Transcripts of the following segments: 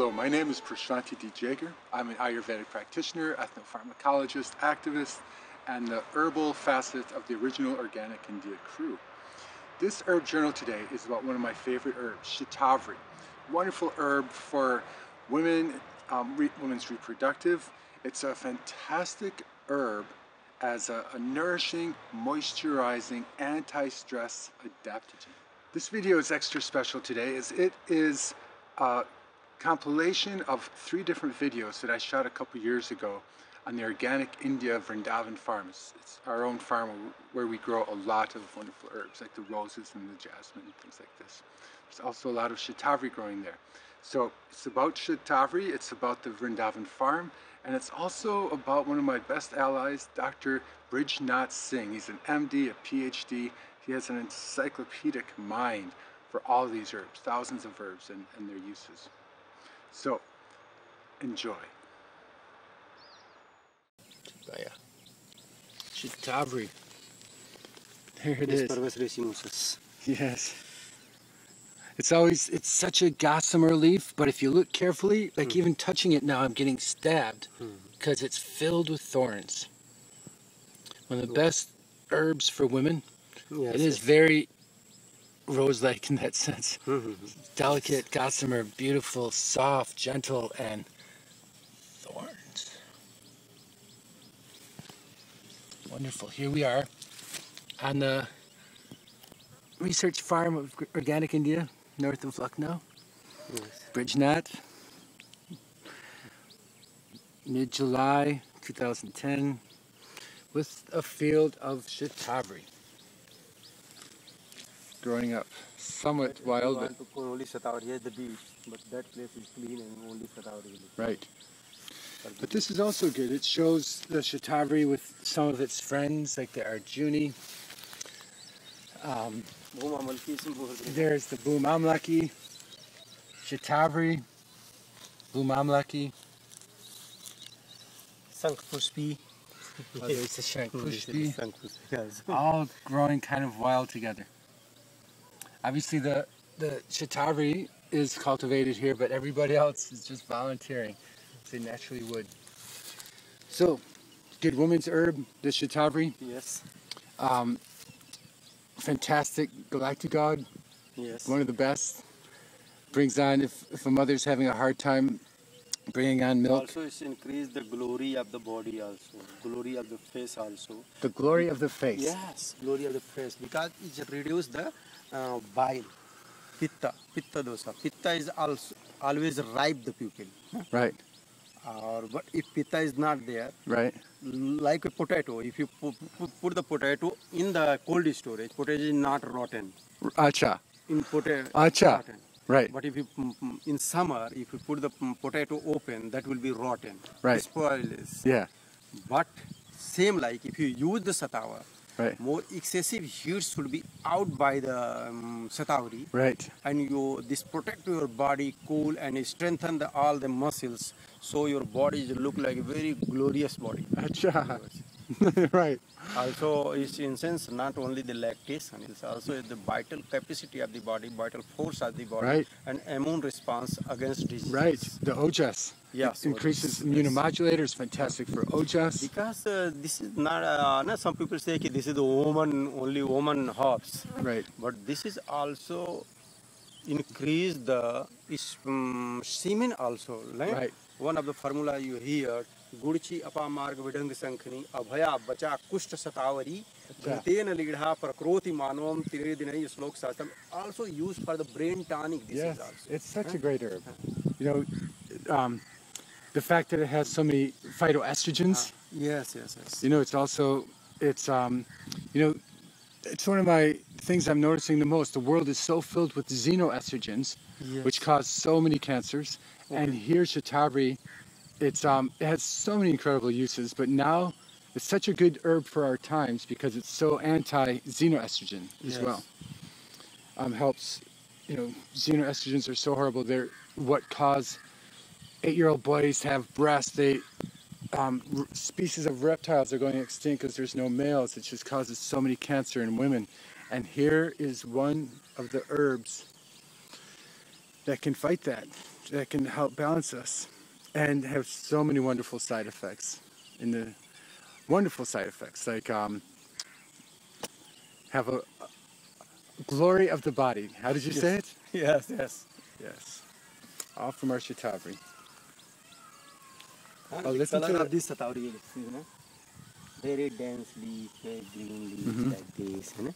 Hello, my name is Prashanti D. Jager. I'm an Ayurvedic practitioner, ethnopharmacologist, activist, and the herbal facet of the original Organic India crew. This herb journal today is about one of my favorite herbs, Shatavri. Wonderful herb for women, women's reproductive. It's a fantastic herb as a nourishing, moisturizing, anti-stress adaptogen. This video is extra special today as it is a compilation of 3 different videos that I shot a couple years ago on the Organic India Vrindavan Farm. It's our own farm where we grow a lot of wonderful herbs like the roses and the jasmine and things like this. There's also a lot of Shatavri growing there. So it's about Shatavri, it's about the Vrindavan Farm, and it's also about one of my best allies, Dr. Brijnath Singh. He's an MD, a PhD. He has an encyclopedic mind for all these herbs, thousands of herbs and their uses. So, enjoy. Shatavri. There it is. Yes. It's such a gossamer leaf, but if you look carefully, like even touching it now, I'm getting stabbed because it's filled with thorns. One of the best herbs for women. Yes, it is very rose-like in that sense. Delicate, gossamer, beautiful, soft, gentle, and thorns. Wonderful. Here we are on the research farm of Organic India, north of Lucknow. Yes. Brijnath. Mid-July 2010, with a field of Shatavri. Growing up, somewhat wild, but only Shatavri is the beach, but that place is clean and only Shatavri. Right. But this is also good. It shows the Shatavri with some of its friends, like the Arjuni. There's the Boom Amlaki, Shatavri, Boom Amlaki. Sankpushpi. Oh, there's the Shankpushpi. All growing kind of wild together. Obviously the Shatavri is cultivated here, but everybody else is just volunteering, as they naturally would. So, good woman's herb, the Shatavri. Yes. Fantastic galactagogue. Yes. One of the best. Brings on, if a mother's having a hard time bringing on milk. Also, it's increased the glory of the body also, glory of the face also. The glory of the face. Yes, glory of the face, because it reduces the bile, pitta dosa. Pitta is also always ripe the pupil. Right. But if pitta is not there, right, like a potato, if you put the potato in the cold storage, potato is not rotten. Acha. In potato. Acha. Rotten. Right. But if you in summer, if you put the potato open, that will be rotten. Right. Spoils. Yeah. But same like if you use the Shatavri, right, more excessive heat should be out by the Shatavri. Right. And this protect your body cool and strengthen all the muscles, so your body look like a very glorious body. Acha. Right. Also, it's in sense not only the lactation, it's also the vital capacity of the body, vital force of the body, right, and immune response against disease. Right. The ojas. Yes. Increases immunomodulators, fantastic for ojas. Because this is not, some people say that this is the only woman herbs. Right. But this is also increase the semen also. Right. One of the formula you hear, Gudchi apamarg vidang sankhani abhaya bacha kushta Shatavri bhutena lidha prakroti manvam tiredinai slok sastam, also used for the brain tonic. This is also. It's such a great herb. You know, the fact that it has so many phytoestrogens. Yes. You know, it's also, you know, it's one of my things I'm noticing the most. The world is so filled with xenoestrogens, which cause so many cancers. Okay. And here Shatavri, it has so many incredible uses, but now it's such a good herb for our times because it's so anti-xenoestrogen as well. Helps, you know, xenoestrogens are so horrible. They're what cause 8-year-old boys to have breasts. Species of reptiles are going extinct because there's no males. It just causes so many cancer in women. And here is one of the herbs that can fight that can help balance us, and have so many wonderful side effects. Wonderful side effects, like have a glory of the body. How did you say it? Yes, yes. Yes. All from our Shatavri. Oh, listen to this Shatavri, you know, very dense leaf, very green leaves like this, you know.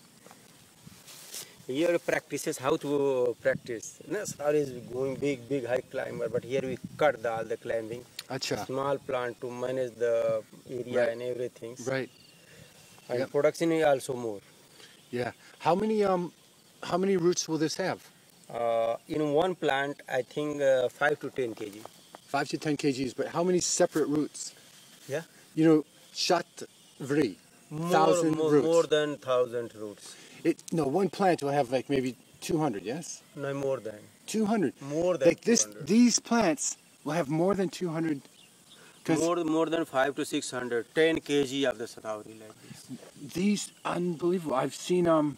Here practices how to practice. You know, Shatavri is going big high climber, but here we cut all the climbing. Acha. Small plant to manage the area and everything. Right. And production is also more. Yeah. How many roots will this have? In one plant, I think 5 to 10 kg. 5 to 10 kgs, but how many separate roots? Yeah. You know, Shatavri, 1,000 roots. More than 1,000 roots. No, one plant will have like maybe 200, yes? No, more than. 200. More than like 200. These plants will have more than 200. More than 5 to 600, 10 kg of the Shatavri like this. These, unbelievable. I've seen, I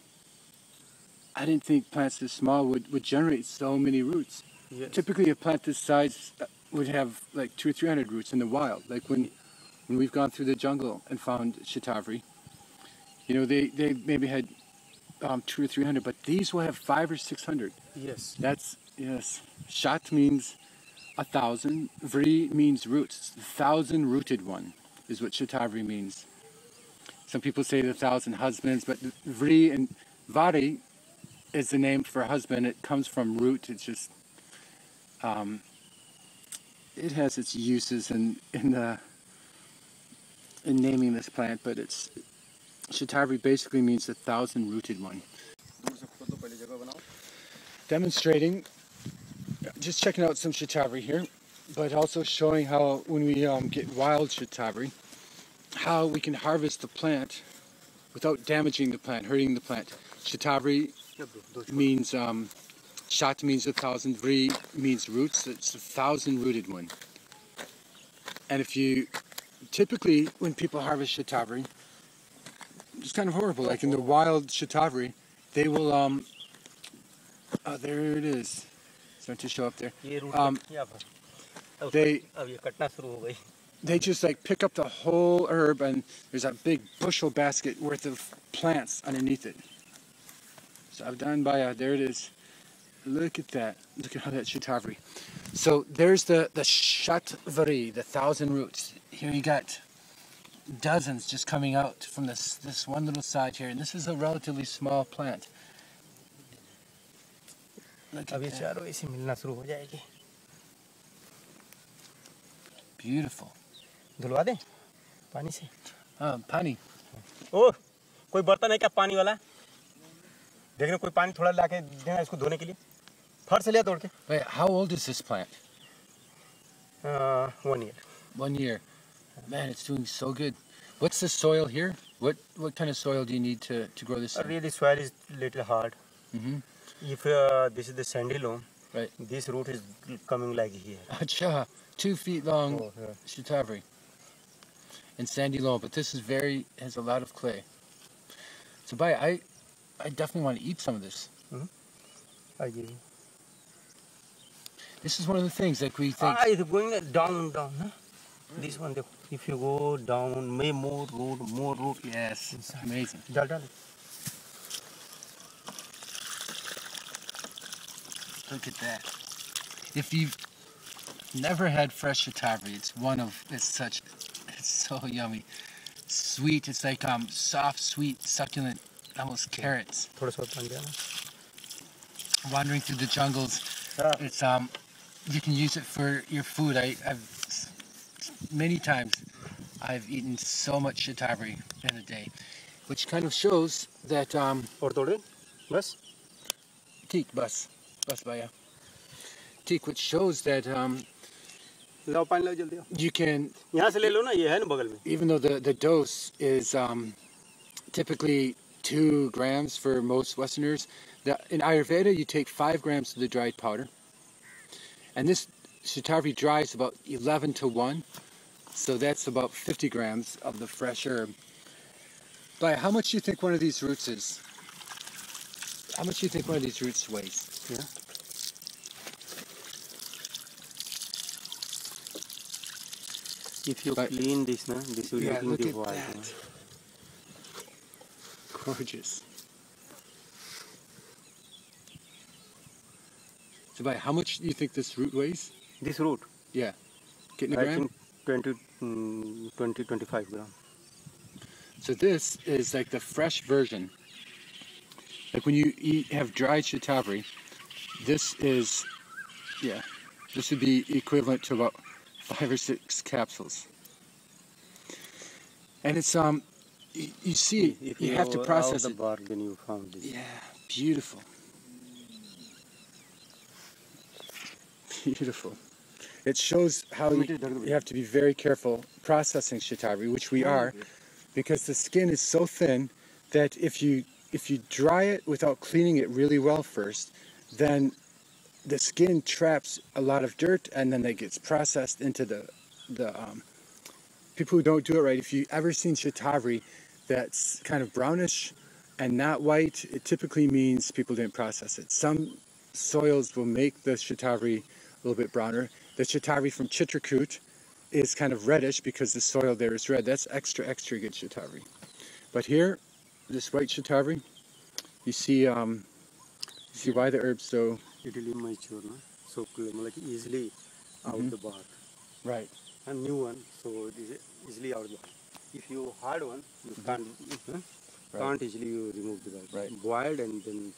didn't think plants this small would generate so many roots. Yes. Typically a plant this size would have like 200 or 300 roots in the wild. Like when we've gone through the jungle and found Shatavri, you know, they maybe had 200 or 300, but these will have 500 or 600. Yes. That's, yes. Shat means 1,000. Vri means roots. The 1,000 rooted one is what Shatavri means. Some people say the 1,000 husbands, but Vri and Vari is the name for husband. It comes from root. It's just, it has its uses in naming this plant, but it's Shatavri basically means the 1,000 rooted one. Demonstrating, just checking out some Shatavri here, but also showing how when we get wild Shatavri, how we can harvest the plant without damaging the plant, hurting the plant. Shatavri means, Shat means 1,000, Vri means roots. It's 1,000 rooted one. And if you, typically when people harvest Shatavri, it's kind of horrible. Like in the wild Shatavri, they will, there it is. Starting to show up there. They just like pick up the whole herb, and there's a big bushel basket worth of plants underneath it. So I've done by, there it is. Look at that. Look at how that Shatavri. So there's the Shatavri, the 1,000 roots. Here you got dozens just coming out from this one little side here, and this is a relatively small plant. Look at that. Beautiful. धुलवा दे पानी से पानी ओ कोई बर्तन है क्या पानी वाला देखना कोई पानी थोड़ा लाके देना इसको धोने के लिए फर्श लिया तोड़ के Wait, how old is this plant? 1 year. 1 year. Man, it's doing so good. What's the soil here? What kind of soil do you need to grow this in? Really, soil is little hard. If this is the sandy loam, right, this root is coming like here. Acha, 2 feet long Shatavri and sandy loam, but this is has a lot of clay. So I definitely want to eat some of this. I give you. This is one of the things like we think. It's going down. Huh? This one, if you go down, more root. Yes, it's amazing. Dal. Look at that. If you've never had fresh Shatavri, it's so yummy. Sweet, it's like soft, sweet, succulent, almost carrots. Wandering through the jungles, it's you can use it for your food. Many times I've eaten so much Shatavri in a day, which kind of shows that which shows that you can, even though the dose is typically 2 grams for most Westerners, in Ayurveda you take 5 grams of the dried powder, and this Shatavri dries about 11 to 1, so that's about 50 grams of the fresh herb. But how much do you think one of these roots is? How much do you think one of these roots weighs? Yeah. If you But- clean this, na, this will Yeah, looking look the at white. that. Gorgeous. So, by how much do you think this root weighs? This root, Yeah. Getting a I gram? think 20, 25 gram. So this is like the fresh version. Like when you have dried Shatavri, this is, yeah, this would be equivalent to about 5 or 6 capsules. And it's you see, If you have to process out it. the bark, then you found this. Yeah, beautiful. Beautiful. It shows how you have to be very careful processing Shatavri, which we are, because the skin is so thin that if you dry it without cleaning it really well first, then the skin traps a lot of dirt, and then it gets processed into the people who don't do it right. If you ever seen Shatavri that's kind of brownish and not white, it typically means people didn't process it. Some soils will make the Shatavri a little bit browner. The Shatavri from Chitrakoot is kind of reddish because the soil there is red. That's extra good Shatavri. But here, this white Shatavri, you see why the herb's so... It will be mature, na? So like easily out the bark. Right. And new one, so it is easily out the bark. If you hard one, you can't easily you remove the bark. Right. Boiled and then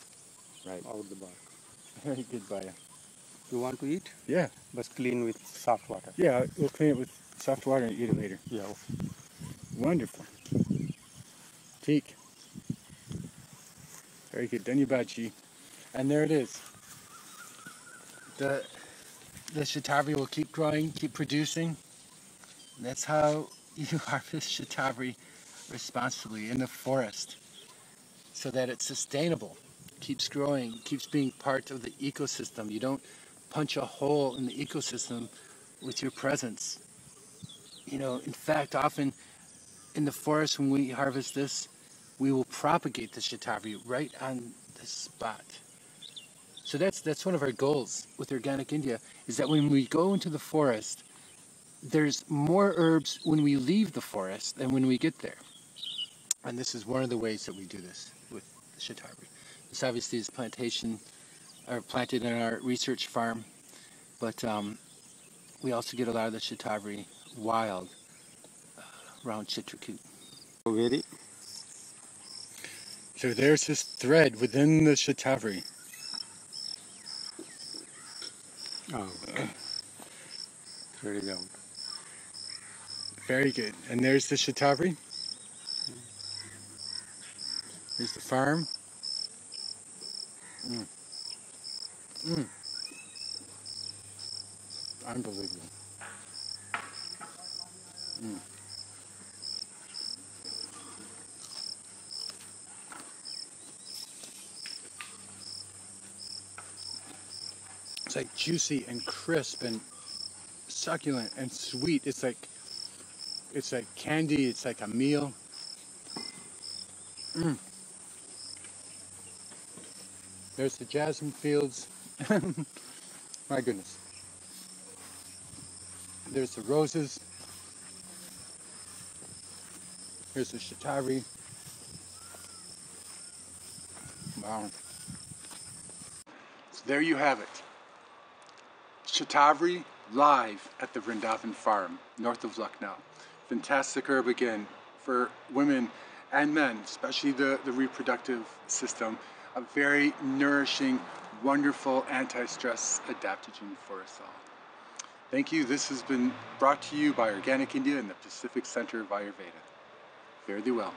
Right. out the bark. Very good, Baya. You want to eat? Yeah. But clean with soft water. Yeah, we'll clean it with soft water and eat it later. Yeah. Okay. Wonderful. Teak. Very good. Danyabachi. And there it is. The Shatavri will keep growing, keep producing. And that's how you harvest Shatavri responsibly in the forest, so that it's sustainable, keeps growing, keeps being part of the ecosystem. You don't punch a hole in the ecosystem with your presence. You know, in fact, often in the forest when we harvest this, we will propagate the Shatavri right on the spot. So that's one of our goals with Organic India, is that when we go into the forest, there's more herbs when we leave the forest than when we get there. And this is one of the ways that we do this with the Shatavri. This obviously is planted in our research farm, but we also get a lot of the Shatavri wild around Chitrakoot. So there's this thread within the Shatavri. Oh, thread it out. Very good. And there's the Shatavri. There's the farm. Unbelievable. It's like juicy and crisp and succulent and sweet. It's like candy. It's like a meal. There's the jasmine fields. My goodness. There's the roses. Here's the Shatavri. Wow. So there you have it. Shatavri live at the Vrindavan Farm, north of Lucknow. Fantastic herb again for women and men, especially the reproductive system. A very nourishing, wonderful anti-stress adaptogen for us all. Thank you. This has been brought to you by Organic India and the Pacific Center of Ayurveda. Fare thee well.